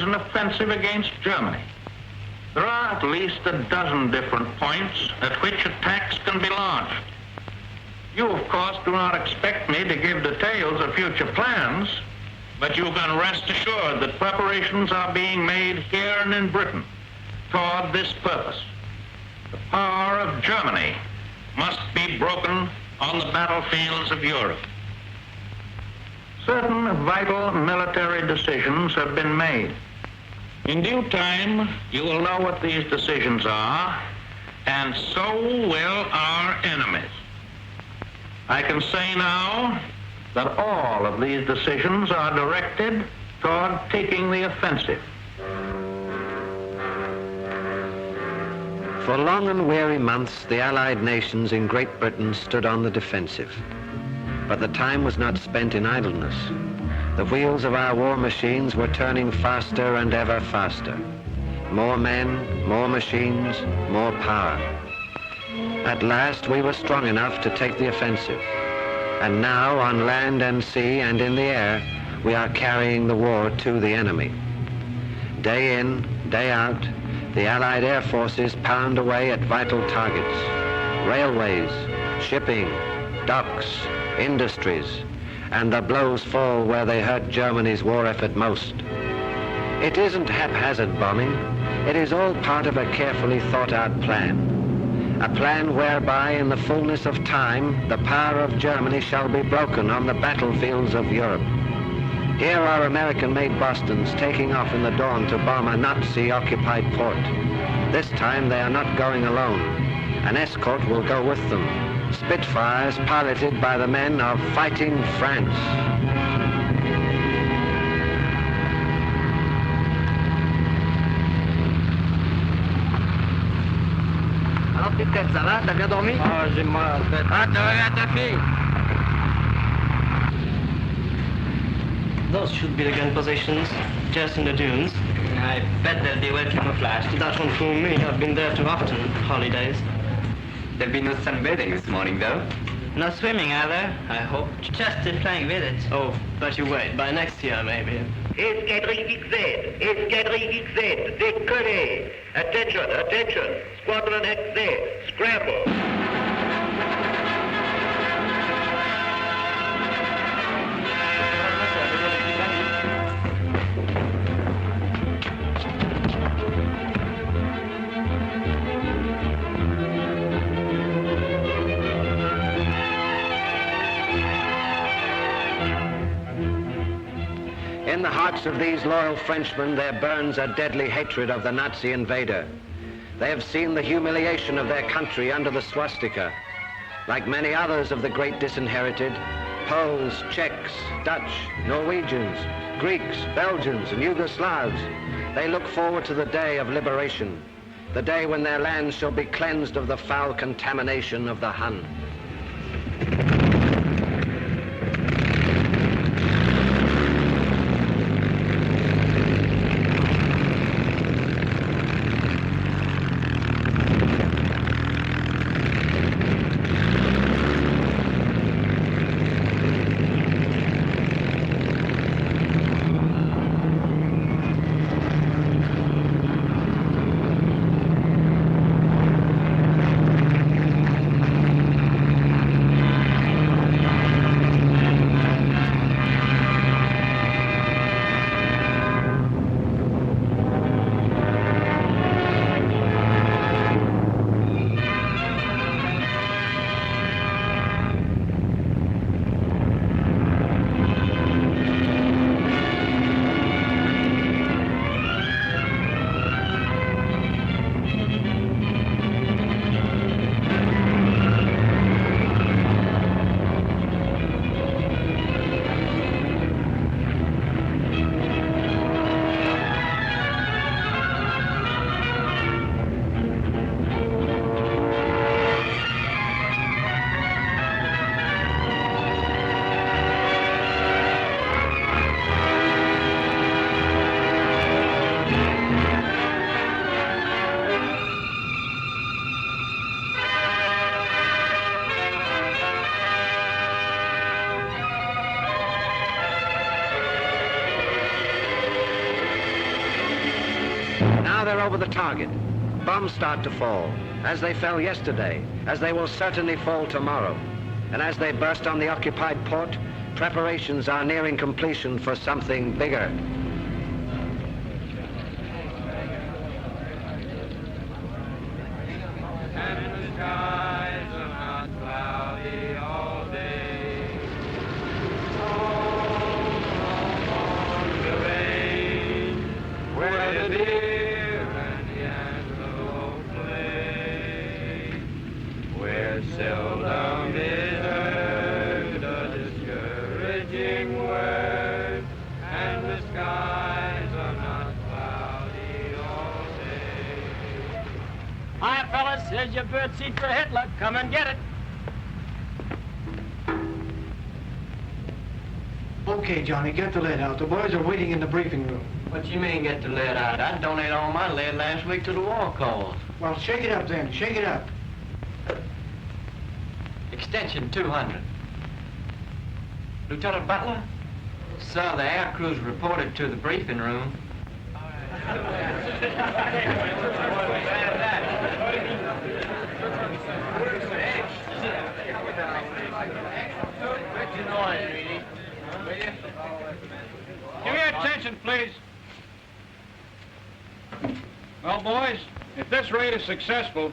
an offensive against Germany. There are at least a dozen different points at which attacks can be launched. You, of course, do not expect me to give details of future plans, but you can rest assured that preparations are being made here and in Britain toward this purpose. The power of Germany must be broken on the battlefields of Europe. Certain vital military decisions have been made. In due time, you will know what these decisions are, and so will our enemies. I can say now that all of these decisions are directed toward taking the offensive. For long and weary months, the Allied nations in Great Britain stood on the defensive. But the time was not spent in idleness. The wheels of our war machines were turning faster and ever faster. More men, more machines, more power. At last, we were strong enough to take the offensive. And now, on land and sea and in the air, we are carrying the war to the enemy. Day in, day out, the Allied air forces pound away at vital targets. Railways, shipping, docks, industries, and the blows fall where they hurt Germany's war effort most. It isn't haphazard bombing. It is all part of a carefully thought out plan. A plan whereby in the fullness of time, the power of Germany shall be broken on the battlefields of Europe. Here are American-made Bostons taking off in the dawn to bomb a Nazi-occupied port. This time they are not going alone. An escort will go with them. Spitfires piloted by the men of Fighting France. Alors Piquette, ça va? T'as bien dormi? Ah, j'ai mal à la tête. Ah, t'as réveillé ta fille? Those should be the gun positions, just in the dunes. I bet they'll be well camouflaged. That won't fool me. I've been there too often, holidays. There'll be no sunbathing this morning, though. No swimming either, I hope. Just playing with it. Oh, but you wait. By next year, maybe. Escadrille XZ, Escadrille XZ, décollez! Attention, attention! Squadron XZ, scramble! In the hearts of these loyal Frenchmen, there burns a deadly hatred of the Nazi invader. They have seen the humiliation of their country under the swastika. Like many others of the great disinherited, Poles, Czechs, Dutch, Norwegians, Greeks, Belgians, and Yugoslavs, they look forward to the day of liberation, the day when their lands shall be cleansed of the foul contamination of the Hun. Now they're over the target. Bombs start to fall, as they fell yesterday, as they will certainly fall tomorrow. And as they burst on the occupied port, preparations are nearing completion for something bigger. Seldom is heard a discouraging word, and the skies are not cloudy all day. Hi, fellas, here's your bird seat for Hitler. Come and get it. Okay, Johnny, get the lead out. The boys are waiting in the briefing room. What you mean get the lead out? I donated all my lead last week to the war cause. Well, shake it up then. Shake it up. Extension 200. Lieutenant Butler? Sir, the air crews reported to the briefing room. Give me attention, please. Well, boys, if this raid is successful,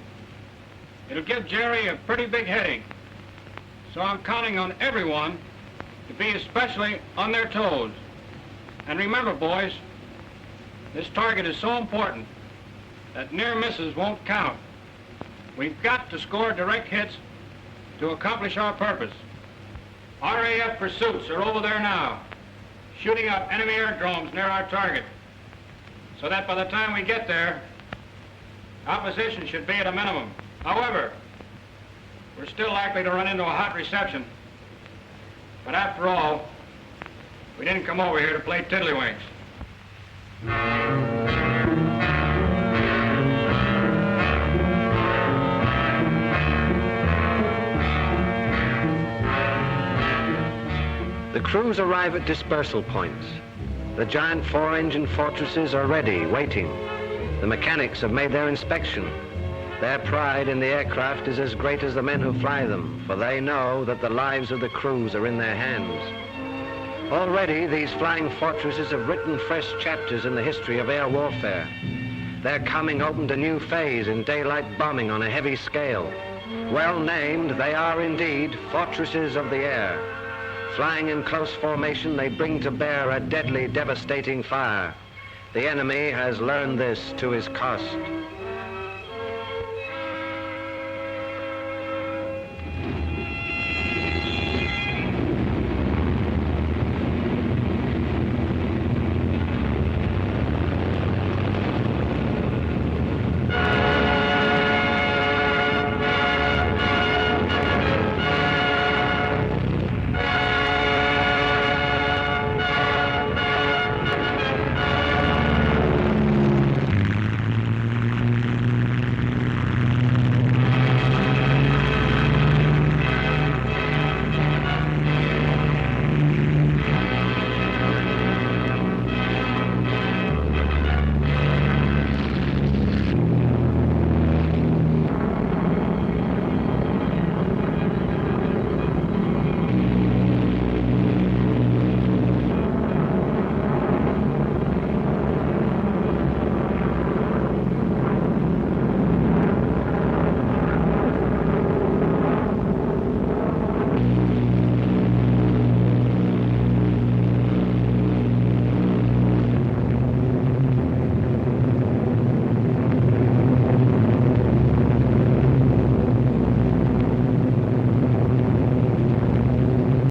it'll give Jerry a pretty big headache. So I'm counting on everyone to be especially on their toes. And remember, boys, this target is so important that near misses won't count. We've got to score direct hits to accomplish our purpose. RAF pursuits are over there now, shooting up enemy airdromes near our target, so that by the time we get there, opposition should be at a minimum. However, we're still likely to run into a hot reception. But after all, we didn't come over here to play tiddlywinks. The crews arrive at dispersal points. The giant 4-engine fortresses are ready, waiting. The mechanics have made their inspection. Their pride in the aircraft is as great as the men who fly them, for they know that the lives of the crews are in their hands. Already, these flying fortresses have written fresh chapters in the history of air warfare. Their coming opened a new phase in daylight bombing on a heavy scale. Well named, they are indeed fortresses of the air. Flying in close formation, they bring to bear a deadly, devastating fire. The enemy has learned this to his cost.